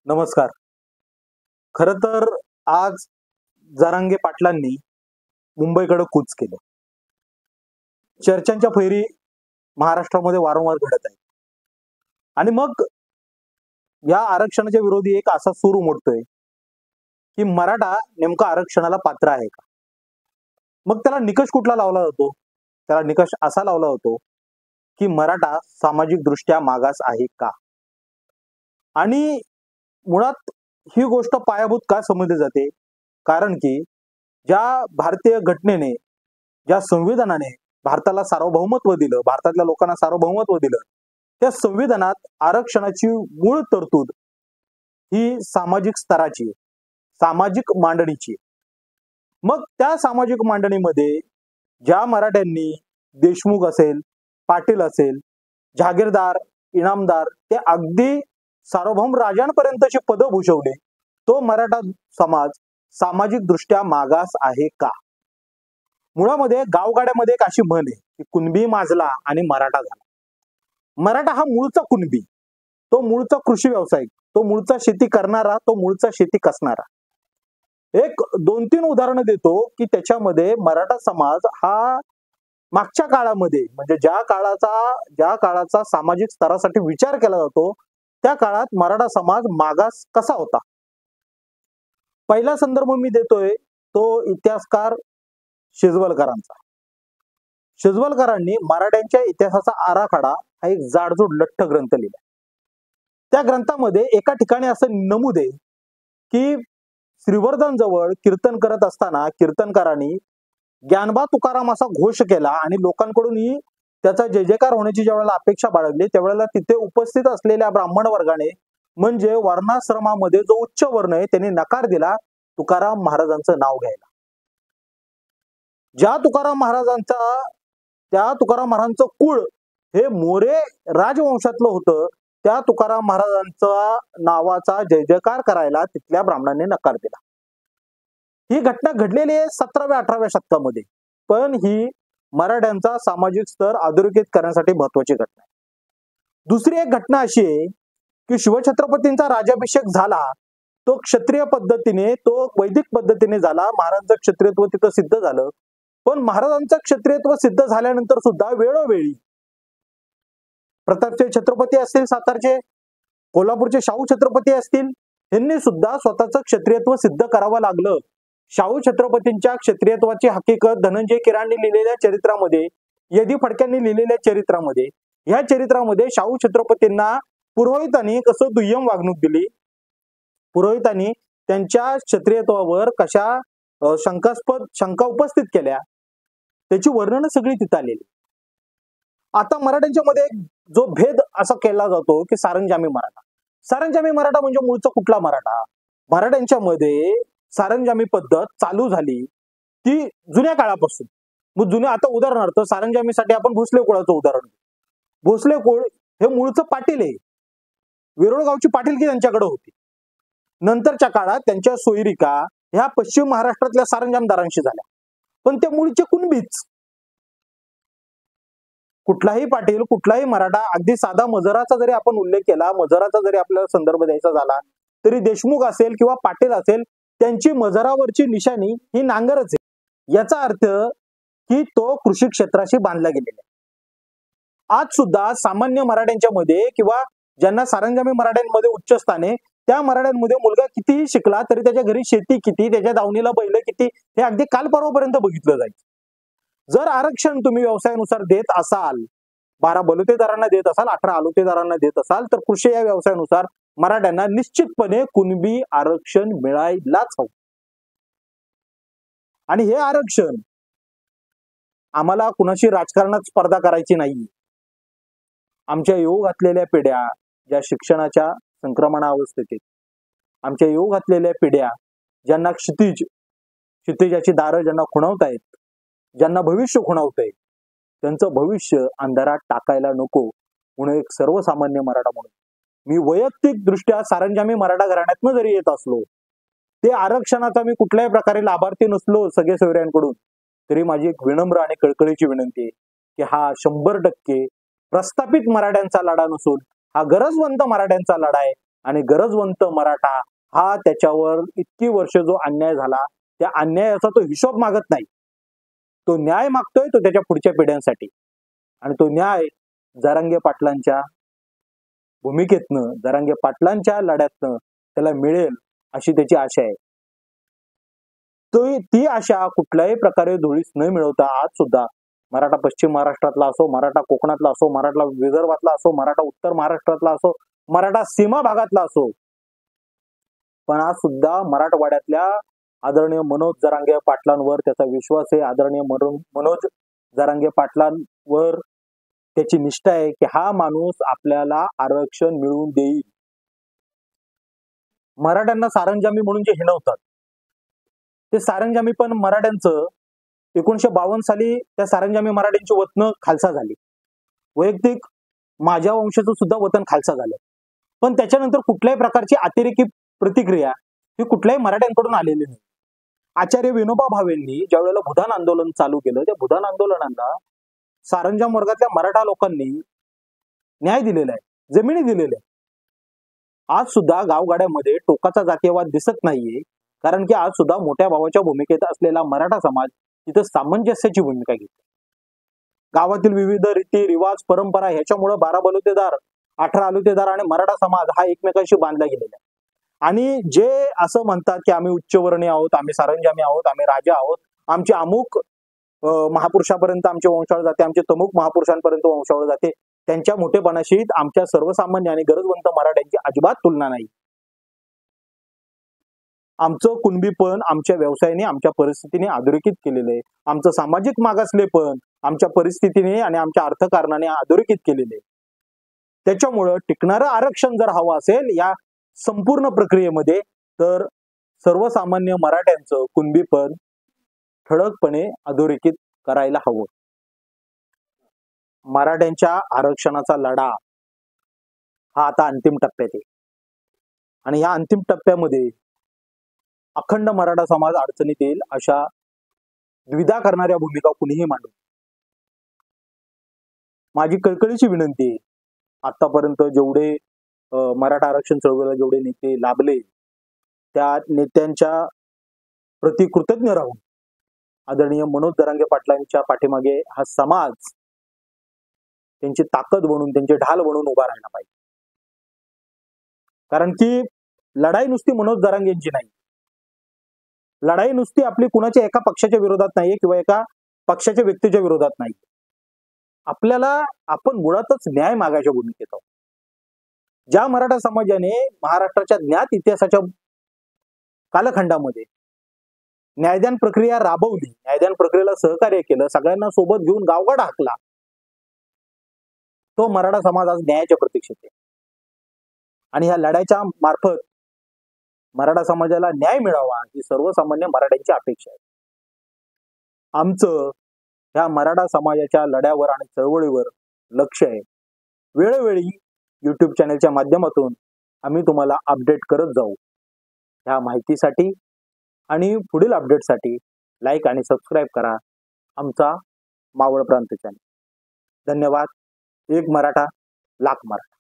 नमस्कार. खरं तर आज जरांगे पाटलांनी मुंबईकडे कूच केलं. चर्चांच्या फैरी महाराष्ट्रामध्ये वारंवार घडत आहेत. आणि मग या आरक्षणाच्या विरोधी एक असा सूर उमटतोय, की मराठा नेमका आरक्षणाला पात्र आहे का? मग त्याला निकष कुठला लावला जातो? त्याला निकष असा लावला जातो, की मराठा सामाजिक दृष्ट्या मागास आहे का? आणि मुळात ही गोष्ट पायाभूत का समजली जाते? कारण की ज्या भारतीय घटनेने, ज्या संविधानाने भारताला सार्वभौमत्व दिलं, भारतातल्या लोकांना सार्वभौमत्व दिलं, त्या संविधानात आरक्षणाची मूळ तरतूद ही सामाजिक स्तराची, सामाजिक मांडणीची. मग त्या सामाजिक मांडणीमध्ये ज्या मराठ्यांनी देशमुख असेल, पाटील असेल, जहागीरदार, इनामदार ते अगदी सार्वभौम राजांपर्यंतची पदं भूषवले, तो मराठा समाज सामाजिक दृष्ट्या मागास आहे का? मुळामध्ये गावगाड्यामध्ये एक अशी म्हण आहे, की कुणबी माजला आणि मराठा झाला. मराठा हा मूळचा कुणबी, तो मूळचा कृषी व्यावसायिक, तो मूळचा शेती करणारा, तो मूळचा शेती कसणारा. एक 2-3 उदाहरणं देतो, की त्याच्यामध्ये मराठा समाज हा मागच्या काळामध्ये, म्हणजे ज्या काळाचा सामाजिक स्तरासाठी विचार केला जातो, त्या काळात मराठा समाज मागास कसा होता. पहिला संदर्भ मी देतोय तो इतिहासकार शेजवलकरांचा. शेजवलकरांनी मराठ्यांच्या इतिहासाचा आराखडा हा एक जाडजूड लठ्ठ ग्रंथ लिहिला. त्या ग्रंथामध्ये एका ठिकाणी असं नमूद आहे, की श्रीवर्धन जवळ कीर्तन करत असताना कीर्तनकारांनी ज्ञानबा तुकाराम असा घोष केला आणि लोकांकडूनही त्याचा जय जयकार होण्याची ज्यावेळेला अपेक्षा बाळगली, त्यावेळेला तिथे उपस्थित असलेल्या ब्राह्मण वर्गाने, म्हणजे वर्णाश्रमामध्ये जो उच्च वर्ण आहे, त्यांनी नकार दिला तुकाराम महाराजांचं नाव घ्यायला. त्या तुकाराम महाराजांचं कुळ हे मोरे राजवंशातलं होतं. त्या तुकाराम महाराजांचा नावाचा जय जयकार करायला तिथल्या ब्राह्मणांनी नकार दिला. ही घटना घडलेली आहे 17व्या-18व्या शतकामध्ये. पण ही मराठ्यांचा सामाजिक स्तर अधोरेखित करण्यासाठी महत्वाची घटना आहे. दुसरी एक घटना अशी आहे, की शिवछत्रपतींचा राज्याभिषेक झाला, तो क्षत्रिय पद्धतीने, तो वैदिक पद्धतीने झाला. महाराजांचं क्षत्रियत्व तिथं सिद्ध झालं. पण महाराजांचं क्षत्रियत्व सिद्ध झाल्यानंतर सुद्धा वेळोवेळी प्रतापचे छत्रपती असतील सातारचे, कोल्हापूरचे शाहू छत्रपती असतील, यांनी सुद्धा स्वतःचं क्षत्रियत्व सिद्ध करावं लागलं. शाहू छत्रपतींच्या क्षत्रियत्वाची हकीकत धनंजय किराणनी लिहिलेल्या चरित्रामध्ये, यदी फडक्यांनी लिहिलेल्या चरित्रामध्ये, ह्या चरित्रामध्ये शाहू छत्रपतींना पुरोहितांनी कसं दुय्यम वागणूक दिली, पुरोहितांनी त्यांच्या क्षत्रियत्वावर कशा शंका उपस्थित केल्या, त्याची वर्णनं सगळी तिथं आलेली. आता मराठ्यांच्या मध्ये जो भेद असा केला जातो, की सरंजामी मराठा. सरंजामी मराठा म्हणजे मूळचा कुठला मराठा? मराठ्यांच्या मध्ये सरंजामी पद्धत चालू झाली ती जुन्या काळापासून. मग जुन्या, आता उदाहरणार्थ सरंजामीसाठी आपण भोसले कुळाचं उदाहरण घेऊ. भोसले कुळ हे मूळचं पाटील आहे. वेरुळगावची पाटीलकी त्यांच्याकडे होती. नंतरच्या काळात त्यांच्या सोयरिका ह्या पश्चिम महाराष्ट्रातल्या सरंजामदारांशी झाल्या. पण ते मूळचे कुणबीच. कुठलाही पाटील, कुठलाही मराठा, अगदी साधा मजराचा जरी आपण उल्लेख केला, मजराचा जरी आपल्याला संदर्भ द्यायचा झाला, तरी देशमुख असेल किंवा पाटील असेल, त्यांची मजरावरची निशाणी ही नांगरच आहे. याचा अर्थ की तो कृषी क्षेत्राशी बांधला गेलेला आहे. आज सुद्धा सामान्य मराठ्यांच्या मध्ये किंवा ज्यांना सरंजामी मराठ्यांमध्ये उच्च स्थान आहे, त्या मराठ्यांमध्ये मुलगा कितीही शिकला तरी त्याच्या घरी शेती किती, त्याच्या दावणीला बैल किती, हे अगदी काल परवापर्यंत बघितलं जायचं. जर आरक्षण तुम्ही व्यवसायानुसार देत असाल, 12 बलुतेदारांना देत असाल, 18 आलुतेदारांना देत असाल, तर कृषी या व्यवसायानुसार मराठ्यांना निश्चितपणे कुणबी आरक्षण मिळायलाच हवं. आणि हे आरक्षण आम्हाला कुणाशी राजकारणात स्पर्धा करायची नाही. आमच्या येऊ घातलेल्या पिढ्या ज्या शिक्षणाच्या संक्रमणा अवस्थेत आहेत, आमच्या येऊ घातलेल्या पिढ्या ज्यांना क्षितिजाची दारं ज्यांना खुणावतायत, ज्यांना भविष्य खुणावतंय, त्यांचं भविष्य अंधारात टाकायला नको म्हणून एक सर्वसामान्य मराठा म्हणून मी वैयक्तिक दृष्ट्या सरंजामी मराठा घराण्यातनं जरी येत असलो, ते आरक्षणाचा मी कुठल्याही प्रकारे लाभार्थी नसलो सगळे सोयऱ्यांकडून, तरी माझी एक विनम्र आणि कळकळीची विनंती आहे, की हा 100% प्रस्थापित मराठ्यांचा लढा नसून हा गरजवंत मराठ्यांचा लढा आहे. आणि गरजवंत मराठा हा त्याच्यावर इतकी वर्ष जो अन्याय झाला त्या अन्यायाचा तो हिशोब मागत नाही. तो न्याय मागतोय तो त्याच्या पुढच्या पिढ्यांसाठी. आणि तो न्याय जरांगे पाटलांच्या भूमिकेतनं, जरांगे पाटलांच्या लढ्यातनं त्याला मिळेल अशी त्याची आशा आहे. ती आशा कुठल्याही प्रकारे धुळीस न मिळवता आज सुद्धा मराठा पश्चिम महाराष्ट्रातला असो, मराठा कोकणातला असो, मराठा विदर्भातला असो, मराठा उत्तर महाराष्ट्रातला असो, मराठा सीमा भागातला असो, पण आज सुद्धा मराठवाड्यातल्या आदरणीय मनोज जरांगे पाटलांवर त्याचा विश्वास आहे. आदरणीय मनोज जरांगे पाटलांवर त्याची निष्ठा आहे की हा माणूस आपल्याला आरक्षण मिळवून देईल. मराठ्यांना सारंजामी म्हणून जे हिणवतात ते सारंजामी पण मराठ्यांचं 1952 साली त्या सारंजामी मराठ्यांची वतन खालसा झाली. वैयक्तिक माझ्या वंशाचं सुद्धा वतन खालसा झालं. पण त्याच्यानंतर कुठल्याही प्रकारची अतिरेकी प्रतिक्रिया ही कुठल्याही मराठ्यांकडून आलेली नाही. आचार्य विनोबा भावेंनी ज्या वेळेला भूदान आंदोलन चालू केलं त्या भूदान आंदोलनाला सारंजाम वर्गातल्या मराठा लोकांनी न्याय दिलेला आहे, जमिनी दिलेल्या आहे. आज सुद्धा गावगाड्यामध्ये टोकाचा जातीयवाद दिसत नाहीये, कारण की आज सुद्धा मोठ्या भावाच्या भूमिकेत असलेला मराठा समाज तिथं सामंजस्याची भूमिका घेतो. गावातील विविध रीती रिवाज परंपरा ह्याच्यामुळे 12 बलुतेदार 18 आलुतेदार आणि मराठा समाज हा एकमेकांशी बांधला गेलेला आहे. आणि जे असं म्हणतात की आम्ही उच्चवर्णीय आहोत, आम्ही सारंजामी आहोत, आम्ही राजा आहोत, आमचे अमुक महापुरुषापर्यंत आमची वंशावळ जाते, आमचे तमुक महापुरुषांपर्यंत वंशावळ जाते, त्यांच्या मोठेपणाशी आमच्या सर्वसामान्य आणि गरजवंत मराठ्यांची अजिबात तुलना नाही. आमचं कुणबीपण आमच्या व्यवसायाने आमच्या परिस्थितीने अधोरेखित केलेलं आहे. आमचं सामाजिक मागासलेपण आमच्या परिस्थितीने आणि आमच्या अर्थकारणाने अधोरेखित केलेलं आहे. त्याच्यामुळं टिकणारं आरक्षण जर हवं असेल या संपूर्ण प्रक्रियेमध्ये तर सर्वसामान्य मराठ्यांचं कुणबीपण ठळकपणे अधोरेखित करायला हवं. मराठ्यांच्या आरक्षणाचा लढा हा आता अंतिम टप्प्यात आहे आणि या अंतिम टप्प्यामध्ये अखंड मराठा समाज अडचणीत येईल अशा द्विधा करणाऱ्या भूमिका कुणीही मांडू. माझी कळकळीची विनंती आहे, आतापर्यंत जेवढे मराठा आरक्षण चळवळीला जेवढे नेते लाभले त्या नेत्यांच्या प्रति कृतज्ञ राहून आदरणीय मनोज जरांगे पाटलांच्या पाठीमागे हा समाज त्यांची ताकद बनून त्यांचे ढाल बनून उभा राहायला पाहिजे. कारण की लढाई नुसती मनोज जरांगेंची नाही, लढाई नुसती आपली कुणाच्या एका पक्षाच्या विरोधात नाहीये किंवा एका पक्षाच्या व्यक्तीच्या विरोधात नाही. आपल्याला आपण मुळातच न्याय मागायच्या भूमिकेत आहोत. ज्या मराठा समाजाने महाराष्ट्राच्या ज्ञात इतिहासाच्या कालखंडामध्ये न्यायदान प्रक्रिया राबवली, न्यायदान प्रक्रियेला सहकार्य केलं, सगळ्यांना सोबत घेऊन गावगाडा हाकला, तो मराठा समाज आज न्यायाच्या प्रतीक्षेत आहे. आणि ह्या लढ्याच्या मार्फत मराठा समाजाला न्याय मिळावा ही सर्वसामान्य मराठ्यांची अपेक्षा आहे. आमचं ह्या मराठा समाजाच्या लढ्यावर आणि चळवळीवर लक्ष आहे. वेळोवेळी YouTube चॅनलच्या माध्यमातून आम्ही तुम्हाला अपडेट करत जाऊ. ह्या माहितीसाठी आणि पुढील अपडेटसाठी लाईक आणि सबस्क्राईब करा आमचा मावळ प्रांत चॅनल. धन्यवाद. एक मराठा लाख मराठा.